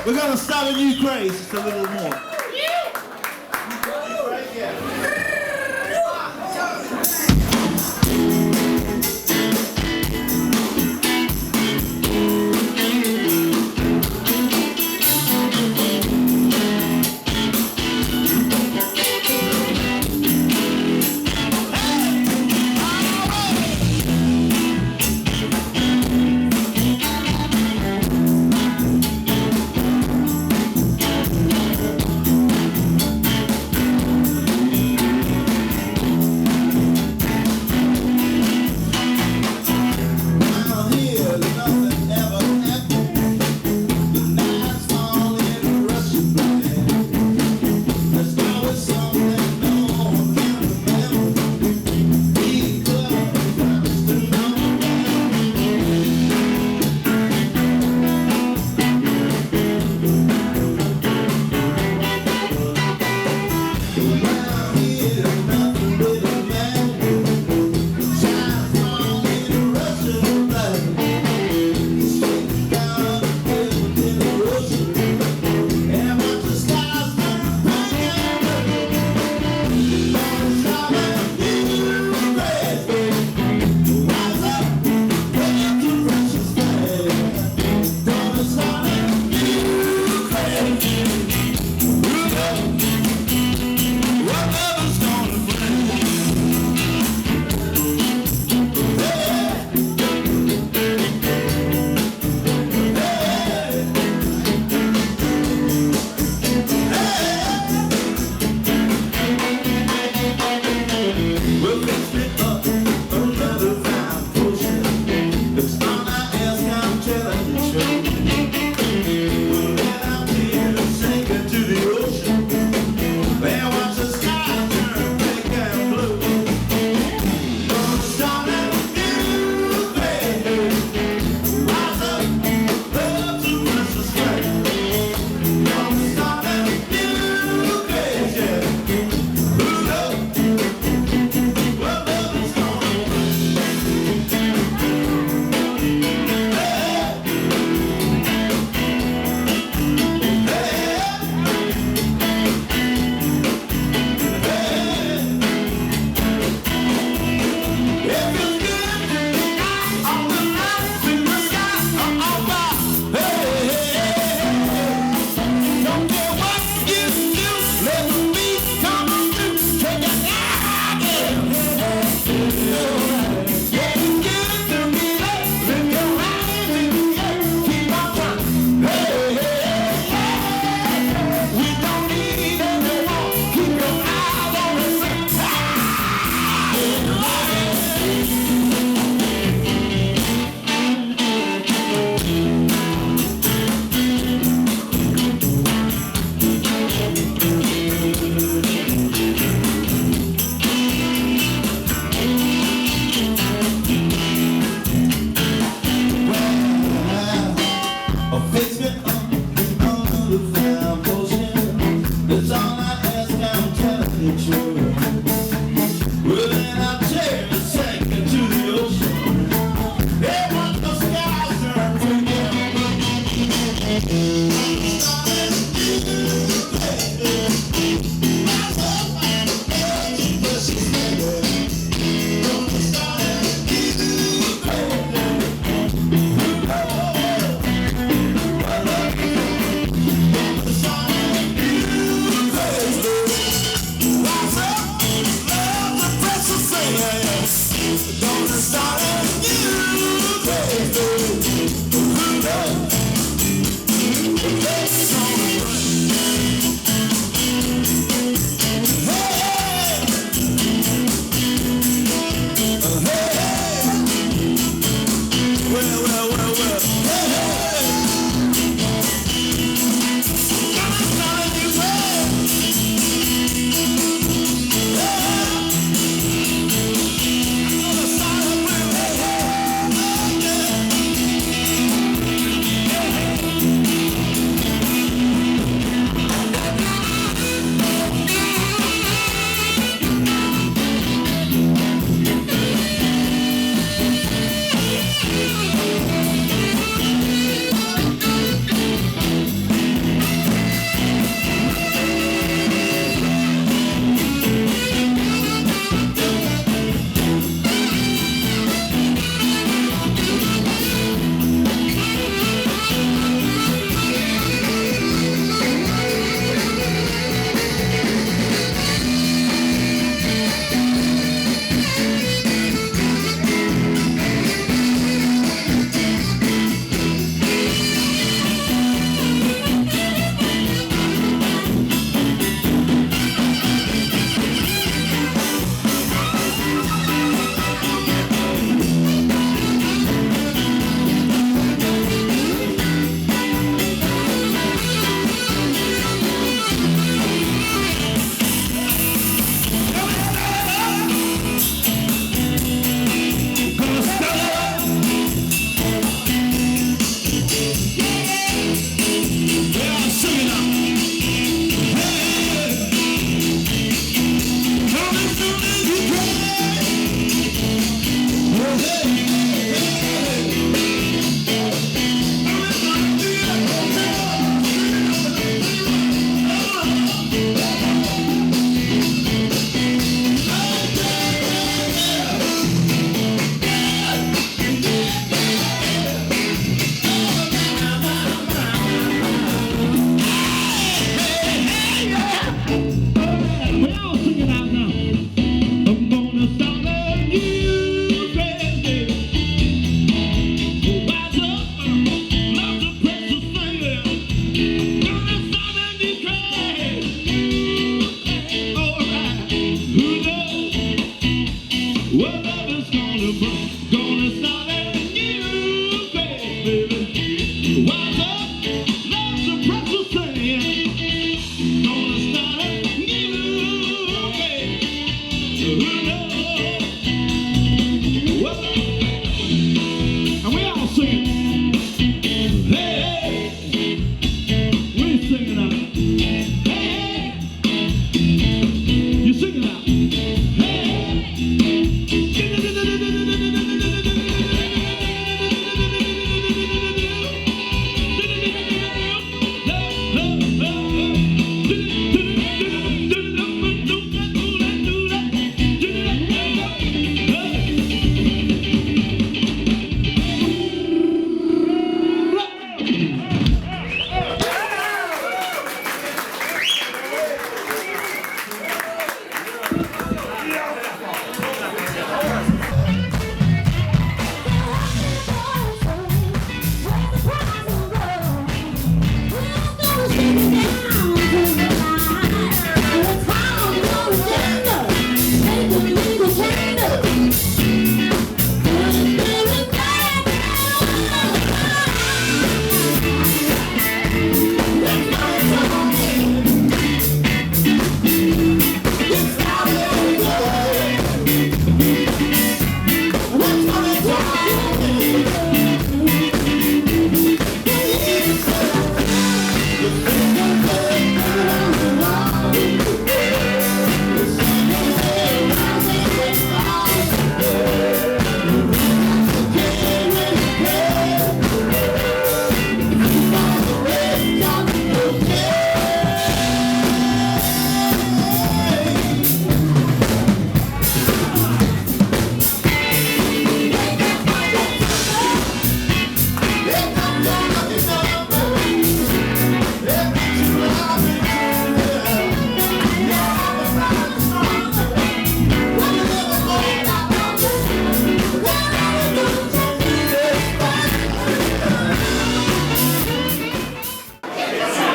We're gonna start a new craze, just a little more.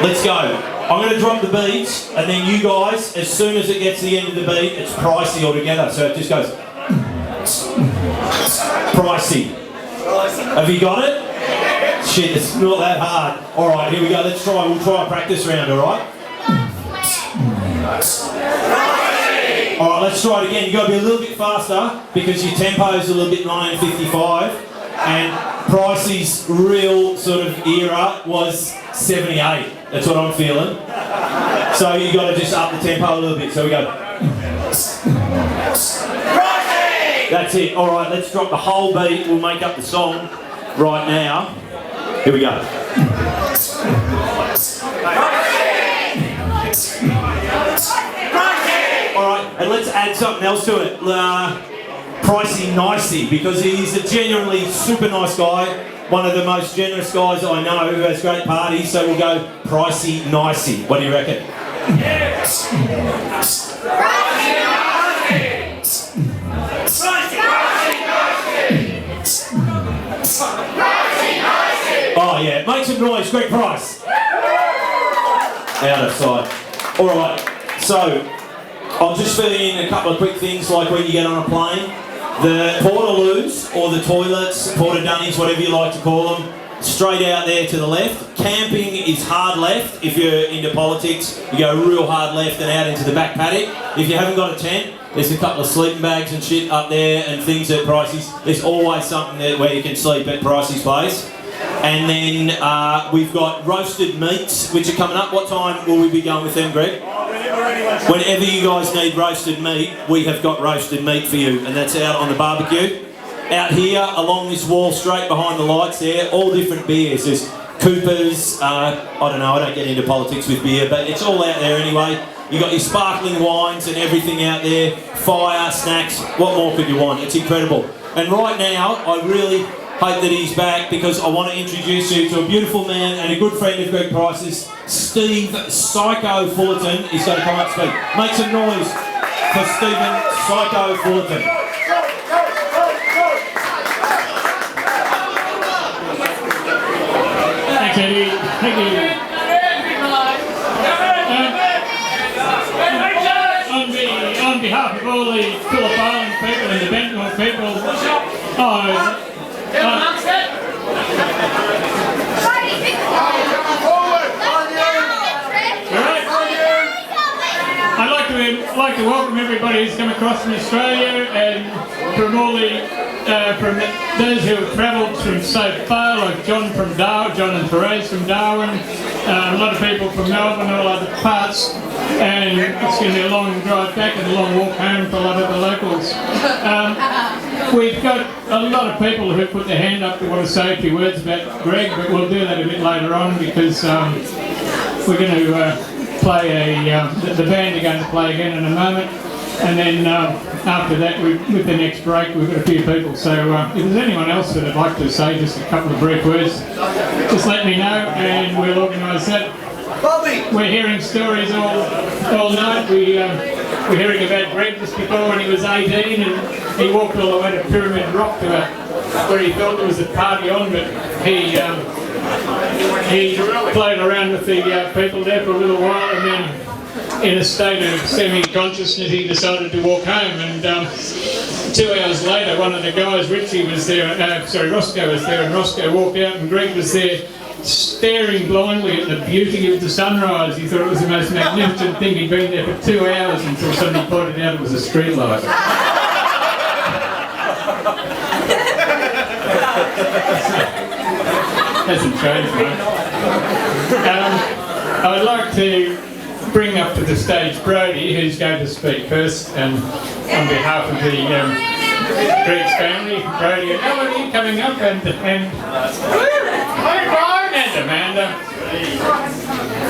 Let's go. I'm going to drop the beats, and then you guys, as soon as it gets to the end of the beat, it's Pricey altogether. So it just goes. Pricey. Have you got it? Shit, it's not that hard. Alright, here we go. Let's try. We'll try a practice round, alright? Alright, let's try it again. You've got to be a little bit faster because your tempo is a little bit 9:55. And Pricey's real sort of era was 78. That's what I'm feeling. So you got to just up the tempo a little bit. So we go. That's it. All right, let's drop the whole beat. We'll make up the song right now. Here we go. All right, and let's add something else to it. Pricey nicey, because he's a genuinely super nice guy, one of the most generous guys I know who has great parties, so we'll go Pricey nicey. What do you reckon? Yes. Oh yeah, make some noise, Greg Price. Out of sight. Alright, so I'll just fill in a couple of quick things like when you get on a plane. The portaloos, or the toilets, porta-dunnies, whatever you like to call them, straight out there to the left. Camping is hard left. If you're into politics, you go real hard left and out into the back paddock. If you haven't got a tent, there's a couple of sleeping bags and shit up there and things at Pricey's. There's always something there where you can sleep at Pricey's place. And then we've got roasted meats, which are coming up. What time will we be going with them, Greg? Whenever you guys need roasted meat, we have got roasted meat for you, and that's out on the barbecue. Out here, along this wall, straight behind the lights there, all different beers. There's Coopers, I don't know, I don't get into politics with beer, but it's all out there anyway. You got your sparkling wines and everything out there, fire, snacks, what more could you want? It's incredible. And right now, I really hope that he's back because I want to introduce you to a beautiful man and a good friend of Greg Price's, Steve Psycho Fullerton. He's going to come up and speak. Make some noise for Stephen Psycho Fullerton. Thanks, Eddie. Thank you. On behalf of all the Phillip Island people and the Bentmore people, I'd like to welcome everybody who's come across from Australia and from all the from those who have travelled from so far, like John from Darwin, John and Therese from Darwin, a lot of people from Melbourne, all other parts, and it's going to be a long drive back and a long walk home for a lot of the locals. We've got a lot of people who put their hand up who want to say a few words about Greg, but we'll do that a bit later on because we're going to play the band are going to play again in a moment, and then after that, with the next break, we've got a few people. So if there's anyone else that would like to say just a couple of brief words, just let me know and we'll organise that. We're hearing stories all night. We're hearing about Greg just before when he was 18 and he walked all the way to Pyramid Rock to where he thought there was a party on, but he played around with the people there for a little while, and then in a state of semi-consciousness he decided to walk home, and 2 hours later one of the guys, Roscoe was there, and Roscoe walked out and Greg was there staring blindly at the beauty of the sunrise. He thought it was the most magnificent thing. He'd been there for 2 hours until somebody pointed out it was a street light. Hasn't changed much. I would like to bring up to the stage Brodie, who's going to speak first, and on behalf of the Greg's family, Brodie and Melanie coming up, and Amanda.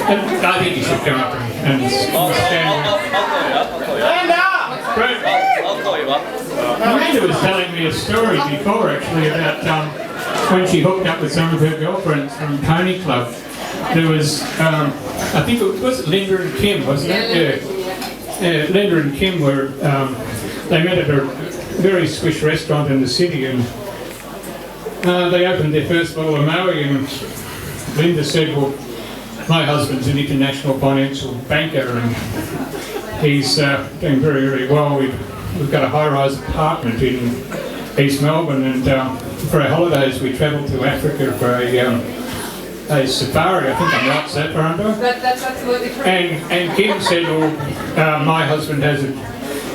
And I think you should come up and stand. I'll call you up. Amanda was telling me a story before, actually, about when she hooked up with some of her girlfriends from Pony Club. There was, I think it was Linda and Kim, wasn't it? Yeah. Linda and Kim were, they met at a very swish restaurant in the city, and they opened their first bottle of Maui, and Linda said, well, my husband's an international financial banker, and he's doing very, very well. We've got a high-rise apartment in East Melbourne, and for our holidays we travelled to Africa for a safari. I think I'm right, is that Tarrant? That's absolutely true. And Kim said, well, my husband has a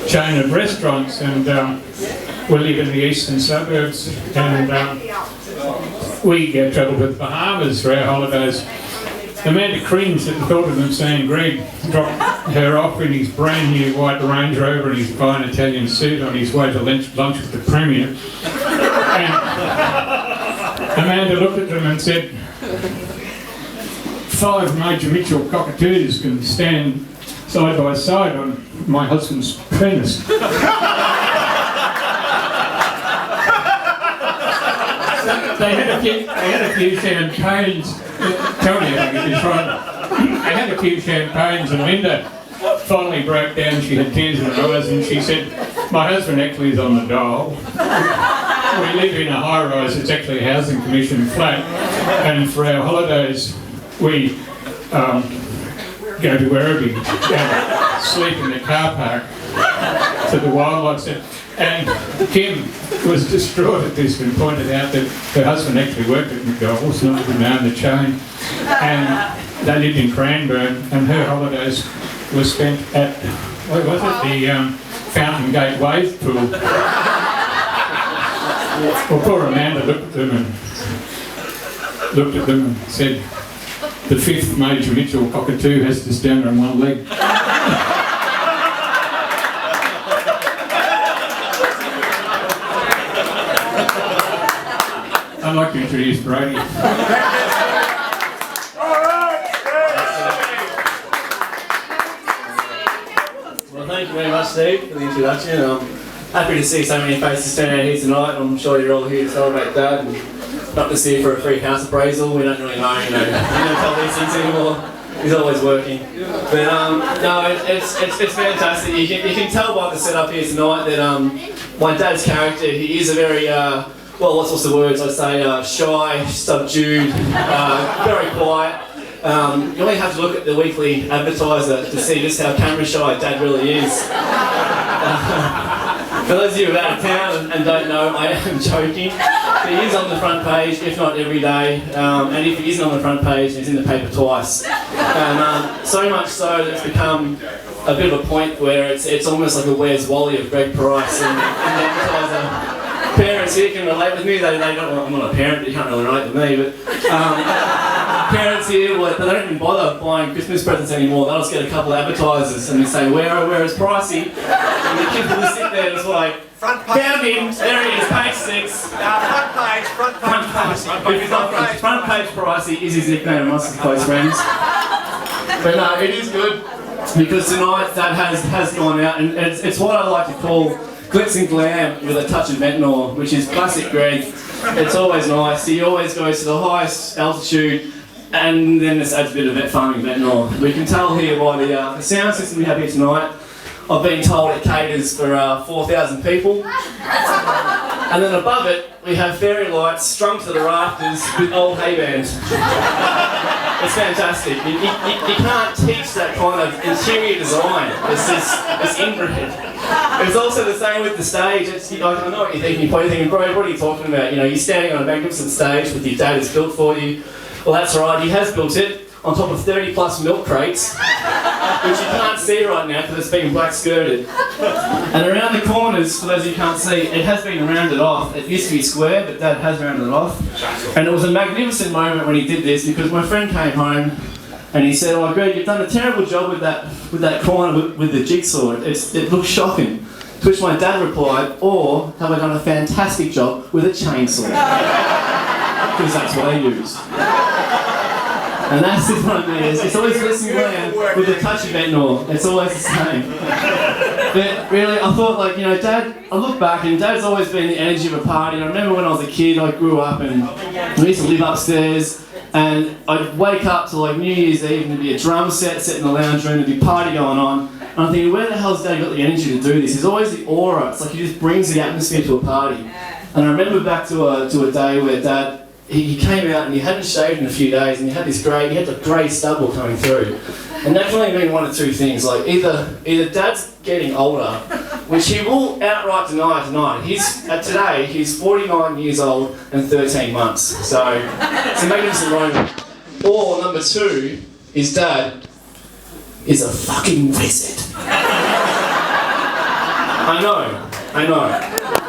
chain of restaurants, and we live in the eastern suburbs, and we travelled to the Bahamas for our holidays. Amanda cringed at the thought of them saying Greg dropped her off in his brand new white Range Rover and his fine Italian suit on his way to lunch with the Premier. And Amanda looked at them and said, 5 Major Mitchell cockatoos can stand side by side on my husband's penis. They had a few champagnes. Tony, I think it's right. They had a few champagnes, and Linda finally broke down. She had tears in her eyes, and she said, "My husband actually is on the dole. We live in a high-rise. It's actually a housing commission flat, and for our holidays, we go to Werribee and sleep in the car park to the wildlife centre." And Kim was distraught at this and pointed out that her husband actually worked at McDonald's, not even owned the chain, and they lived in Cranbourne, and her holidays were spent at, what was it, the Fountain Gate Wave Pool. Well, poor Amanda looked at them and said, "The 5th Major Mitchell cockatoo has to stand on one leg." I'd like to introduce Brady. Well, thank you very much, Steve, for the introduction. I'm happy to see so many faces standing out here tonight. I'm sure you're all here to celebrate that, and not just here for a free house appraisal. We don't really know, you don't tell these things anymore. He's always working. But no, it's fantastic. You can tell by the setup here tonight that my dad's character, he is a very well, what's the words? I'd say shy, subdued, very quiet. You only have to look at the weekly advertiser to see just how camera shy Dad really is. For those of you who are out of town and don't know, I am joking. He is on the front page, if not every day, and if he isn't on the front page, he's in the paper twice. And so much so that it's become a bit of a point where it's almost like a Where's Wally of Greg Price, and the advertiser. Parents here can relate with me. They don't. I'm not a parent, but you can't really relate with me. But parents here, well, they don't even bother buying Christmas presents anymore. They'll just get a couple of advertisers and they say, "Where is Pricey?" And the kids will just sit there and it's like, Front page. "Found him. There he is, page 6." Front page. If he's not front page Pricey is his nickname amongst his close friends. But no, it is good because tonight Dad has gone out, and it's what I like to call glitz and glam with a touch of Ventnor, which is classic Greg. It's always nice. He always goes to the highest altitude, and then this adds a bit of vet farming Ventnor. We can tell here by the sound system we have here tonight. I've been told it caters for 4,000 people. And then above it, we have fairy lights strung to the rafters with old hay bands. It's fantastic. You can't teach that kind of interior design. It's inbred. It's also the same with the stage. I know what you're thinking. You're probably thinking, "Bro, what are you talking about? You know, you're standing on a magnificent stage with your dad has built for you." Well, that's right. He has built it on top of 30 plus milk crates, which you can't see right now because it's been black skirted. And around the corners, for those of you who can't see, it has been rounded off. It used to be square, but Dad has rounded it off. And it was a magnificent moment when he did this because my friend came home and he said, "Oh, Greg, you've done a terrible job with that corner with the jigsaw. It looks shocking." To which my dad replied, "Or have I done a fantastic job with a chainsaw?" Because that's what I use. And that's the one it is. It's always glitz and glam with a touch of Ventnor. It's always the same. But really, I thought, like, you know, Dad, I look back and Dad's always been the energy of a party. And I remember when I was a kid, I grew up and we used to live upstairs. And I'd wake up to like New Year's Eve and there'd be a drum set in the lounge room, there'd be a party going on. And I'm thinking, where the hell's Dad got the energy to do this? There's always the aura. It's like he just brings the atmosphere to a party. And I remember back to a day where Dad he came out and he hadn't shaved in a few days, and he had the grey stubble coming through. And that can only mean one of two things, like either Dad's getting older, which he will outright deny tonight. Today, he's 49 years old and 13 months. So, it's a magnificent moment. Or number two, his dad is a fucking wizard. I know.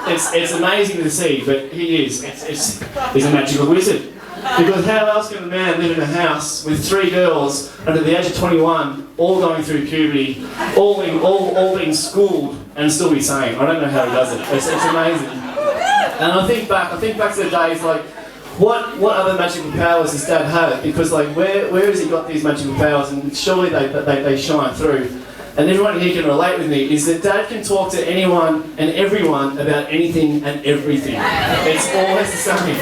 It's amazing to see, but he is. He's a magical wizard. Because how else can a man live in a house with 3 girls under the age of 21, all going through puberty, all being schooled, and still be sane? I don't know how he does it. It's amazing. And I think back to the days like, what other magical powers does Dad have? Because like, where has he got these magical powers? And surely they shine through. And everyone here can relate with me, is that Dad can talk to anyone and everyone about anything and everything. It's always the same.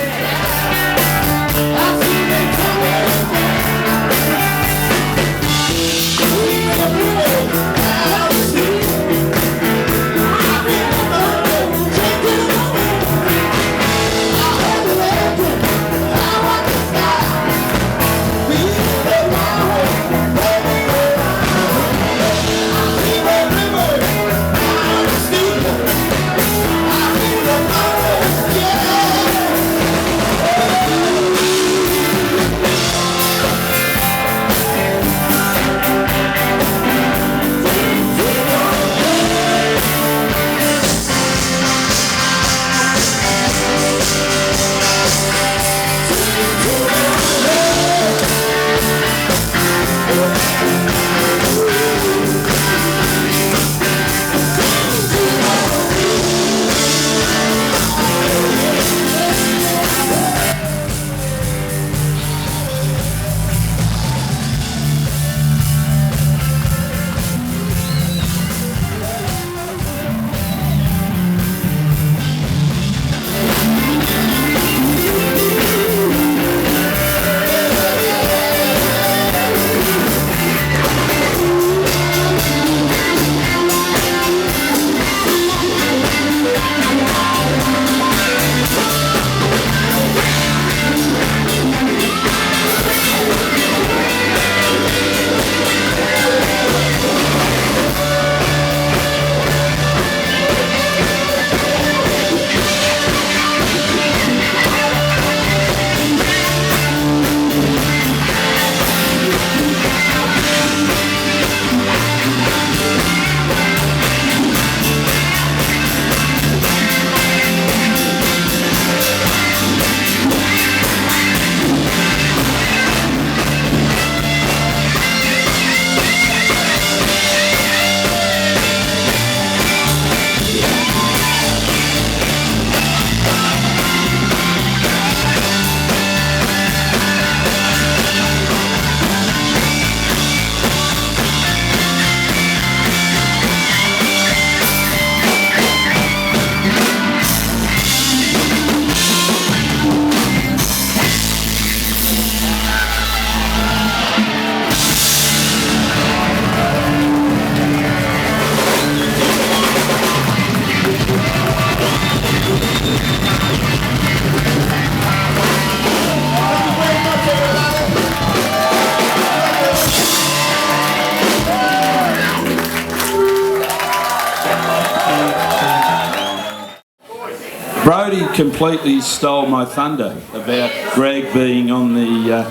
Brody completely stole my thunder about Greg being on the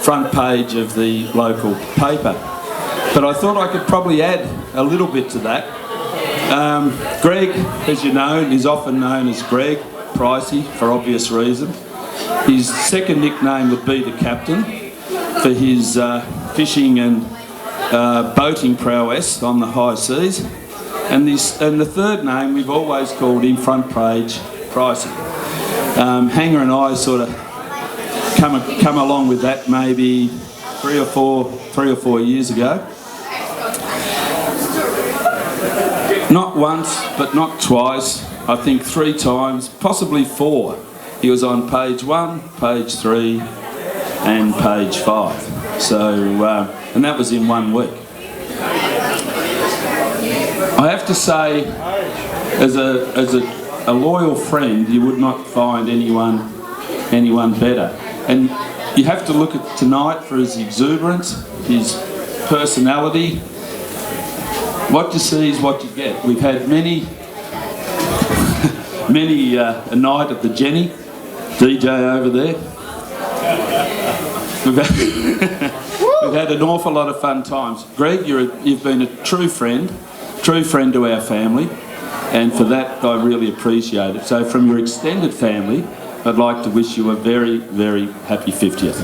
front page of the local paper. But I thought I could probably add a little bit to that. Greg, as you know, is often known as Greg, Pricey, for obvious reason. His second nickname would be the Captain, for his fishing and boating prowess on the high seas. And the third name we've always called him front page Pricey. Hanger and I sort of come along with that maybe three or four years ago. Not once, but not twice. I think 3 times, possibly 4. He was on page 1, page 3, and page 5. So, and that was in 1 week. I have to say, as a loyal friend, you would not find anyone anyone better. And you have to look at tonight for his exuberance, his personality. What you see is what you get. We've had many a night at the Jenny, DJ over there. We've had an awful lot of fun times. Greg, you've been a true friend to our family, and for that I really appreciate it. So from your extended family, I'd like to wish you a very, very happy 50th.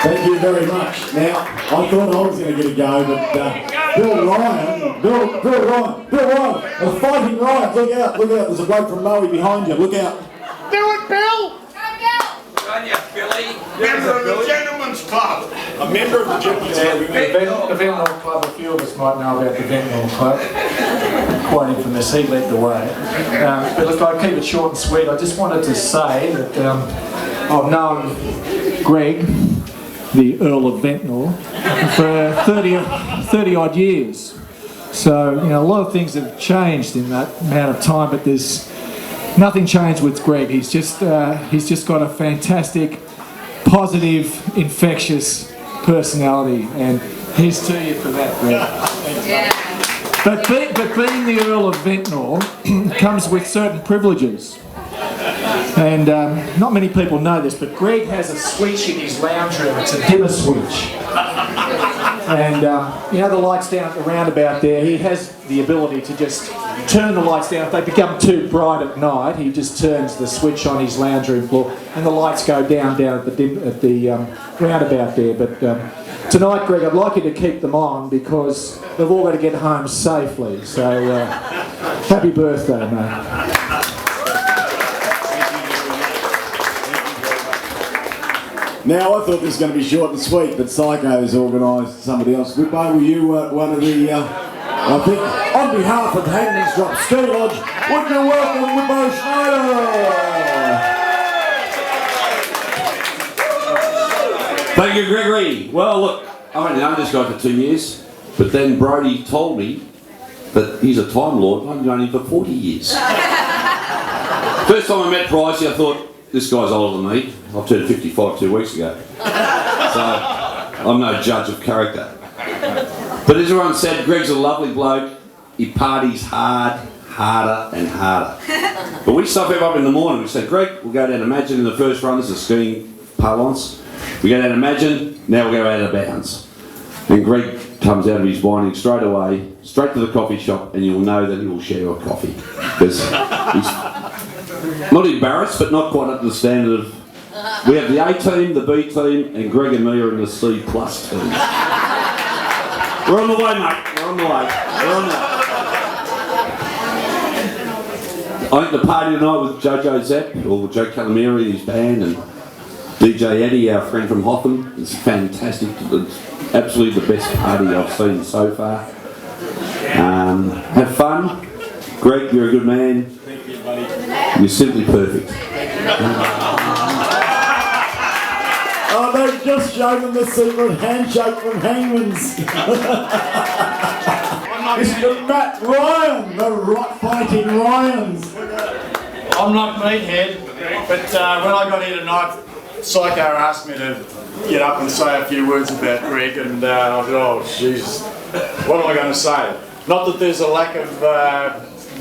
Thank you very much. Now, I thought I was going to get a go, but Bill Ryan, the fighting Ryans, look out, there's a bloke from Maui behind you, look out. Do it, Bill! On you, Billy. Member of the Gentlemen's Club. A member of the Gentlemen's Club. The Ventnor Club, a few of us might know about the Ventnor Club. Quite infamous, he led the way. But look, I'll keep it short and sweet. I just wanted to say that I've known Greg, the Earl of Ventnor, for 30 odd years. So, you know, a lot of things have changed in that amount of time, but there's nothing changed with Greg. He's just got a fantastic, positive, infectious personality, and here's to you for that, Greg. Yeah. But being the Earl of Ventnor comes with certain privileges. And not many people know this, but Greg has a switch in his lounge room. It's a dimmer switch. And you know the lights down at the roundabout there, he has the ability to just turn the lights down. If they become too bright at night, he just turns the switch on his lounge room floor and the lights go down at the roundabout there. But tonight, Greg, I'd like you to keep them on because they've all got to get home safely. So happy birthday, mate. Now, I thought this was going to be short and sweet, but Psycho's organised somebody else. Goodbye, were you one of the, I think, on behalf of Hangman's Drop Ski Lodge, would you welcome Goodbye Schneider? Thank you, Gregory. Well, look, I've only known this guy for 2 years, but then Brody told me that he's a Time Lord. I've known him for 40 years. First time I met Pricey, I thought, this guy's older than me. I turned 55 2 weeks ago. So, I'm no judge of character. But as everyone said, Greg's a lovely bloke. He parties hard, harder and harder. But we stuff him up in the morning. We said, Greg, we'll go down to Imagine in the first run. This is skiing parlance. We go down to Imagine, now we'll go out of bounds. And Greg comes out of his whining straight away, straight to the coffee shop, and you'll know that he will share your coffee. Because he's not embarrassed, but not quite up to the standard of... We have the A team, the B team, and Greg and me are in the C plus team. We're on the way, mate. We're on the way. We're on the way. I think the party tonight with Jojo Zepp, or Joe Camilleri, his band, and DJ Eddie, our friend from Hotham, is fantastic. It's absolutely the best party I've seen so far. Have fun. Greg, you're a good man. Thank you, buddy. You're simply perfect. Oh, they've just shown them the secret handshake from Hangman's. Mr. Matt Ryan, the fighting Ryans. I'm not meathead, but when I got here tonight, Psycho asked me to get up and say a few words about Greg, and I thought, oh, Jesus, what am I going to say? Not that there's a lack of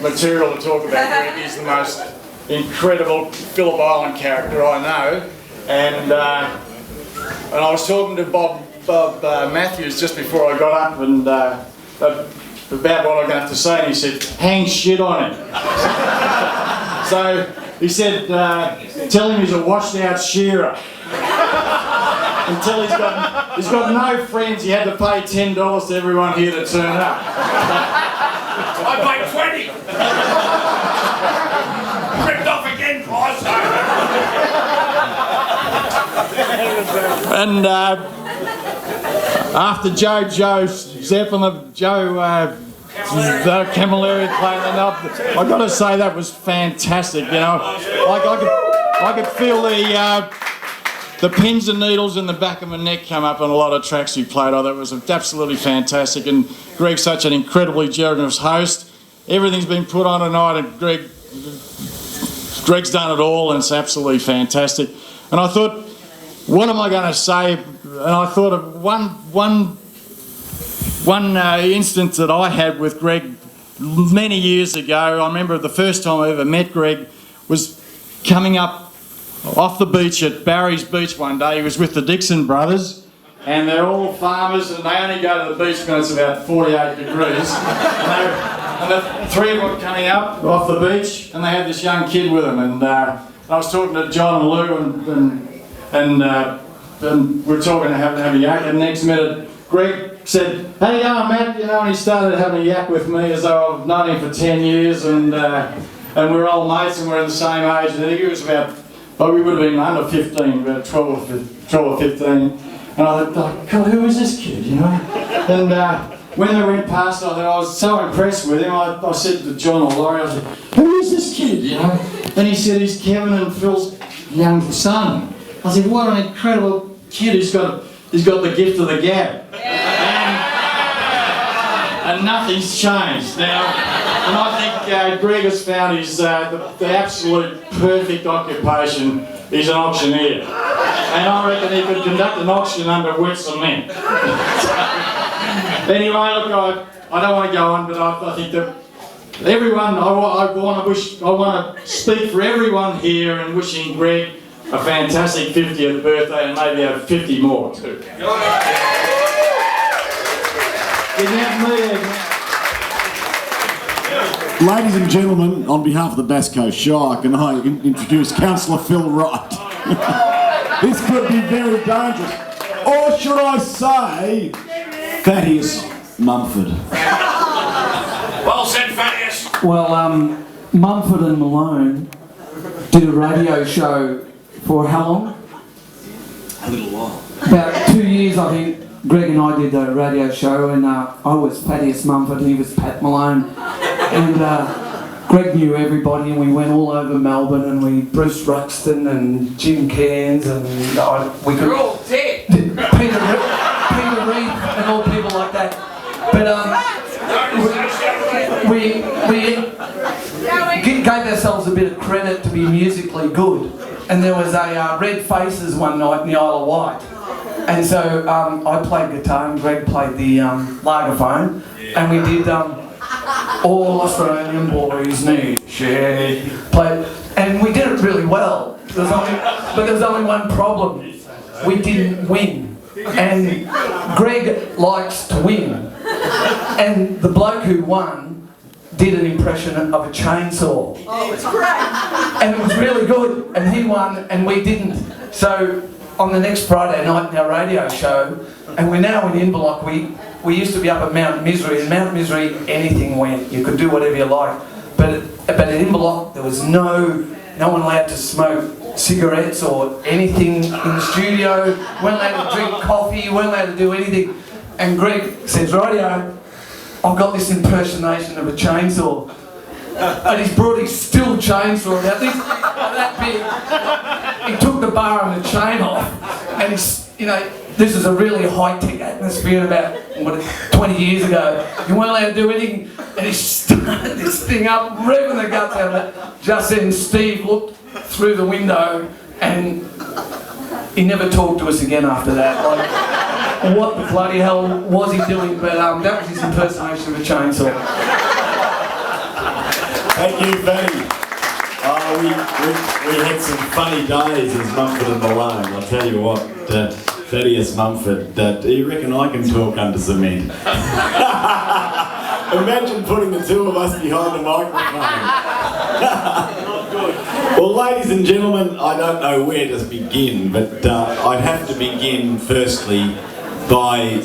material to talk about. Greg is the most incredible Phillip Island character I know, and I was talking to Bob Matthews just before I got up, and about what I'm going to have to say, and he said, hang shit on it. So he said, tell him he's a washed out shearer. Until he's got no friends, he had to pay $10 to everyone here to turn up. I paid 20. Ripped off again, Price. And after Joe Zeppelin, the Camilleri playing the knob, I got to say that was fantastic. You know, like I could feel the pins and needles in the back of my neck come up on a lot of tracks he played. I thought it was absolutely fantastic. And Greg's such an incredibly generous host. everything's been put on tonight, and Greg's done it all, and it's absolutely fantastic. And I thought, what am I going to say? And I thought of one instance that I had with Greg many years ago. I remember the first time I ever met Greg was coming up off the beach at Barry's Beach one day. He was with the Dixon brothers, and they're all farmers, and they only go to the beach when it's about 48 degrees. And the three of them were coming up off the beach, and they had this young kid with them. And I was talking to John and Lou, and we're talking to have a yak. And next minute, Greg said, "How you going, Matt?" You know, and he started having a yak with me as though I've known him for 10 years, and we're old mates, and we're the same age. I think he was about, we would have been under 15, about 12 or 15. And I thought, God, who is this kid, you know? And when they went past, I was so impressed with him. I said to John or Laurie, I said, "Who is this kid?" You know? And he said, "He's Kevin and Phil's young son." I said, "What an incredible kid! He's got the gift of the gab." And nothing's changed now. And I think Greg has found his the absolute perfect occupation. He's an auctioneer, and I reckon he could conduct an auction under wet cement. Anyway, look, I don't want to go on, but I think that everyone, I want to speak for everyone here and wishing Greg a fantastic 50th birthday, and maybe have 50 more too. Ladies and gentlemen, on behalf of the Bass Coast Shire, can I introduce Councillor Phil Wright? This could be very dangerous. Or should I say, Thaddeus Mumford. Well said, Thaddeus. Well, Mumford and Malone did a radio show for how long? A little while. About 2 years, I think. Greg and I did the radio show, and I was Thaddeus Mumford, he was Pat Malone. And Greg knew everybody, and we went all over Melbourne, and we Bruce Ruxton and Jim Cairns, and we could. You're all dead. Peter Reid and all people like that. But we gave ourselves a bit of credit to be musically good, and there was a Red Faces one night in the Isle of Wight. And so I played guitar and Greg played the lagerphone, and we did All Australian Boys Need Shed. And we did it really well. But there was only one problem. We didn't win. And Greg likes to win. And the bloke who won did an impression of a chainsaw. Oh, it's great. And it was really good. And he won and we didn't. So on the next Friday night in our radio show, and we're now in Inverloch, we used to be up at Mount Misery, and Mount Misery, anything went. You could do whatever you like. But at Inverloch, there was no one allowed to smoke cigarettes or anything in the studio, weren't allowed to drink coffee, weren't allowed to do anything. And Greg says, "Rightio, I've got this impersonation of a chainsaw." And he's brought his steel chainsaw out, that big. He took the bar and the chain off, and this is a really high-tech atmosphere about 20 years ago. You weren't allowed to do anything, and he started this thing up, revving the guts out of it. Just then Steve looked through the window, and he never talked to us again after that. Like, what the bloody hell was he doing? But that was his impersonation of a chainsaw. Thank you, Fanny. We had some funny days as Mumford and Malone, I'll tell you what. Thaddeus Mumford, you reckon I can talk under cement? Imagine putting the two of us behind a microphone. Not good. Well, ladies and gentlemen, I don't know where to begin, but I'd have to begin firstly by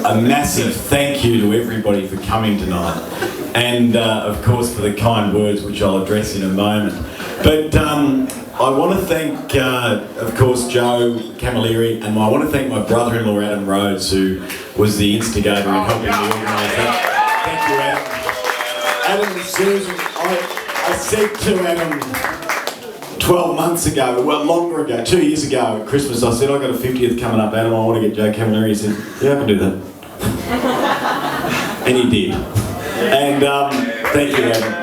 a massive thank you to everybody for coming tonight. And of course for the kind words which I'll address in a moment. But I want to thank, of course, Joe Camilleri, and I want to thank my brother-in-law Adam Rhodes, who was the instigator in helping me organise that. Thank you, Adam. Adam and Susan, I said to Adam 12 months ago, well longer ago, 2 years ago at Christmas, I said, "I've got a 50th coming up, Adam, I want to get Joe Camilleri." He said, "Yeah, I can do that." And he did. And Thank you, Adam.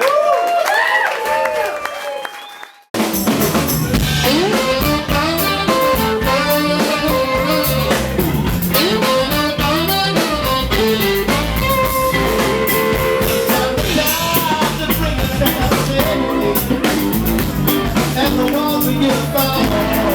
And the ones we get found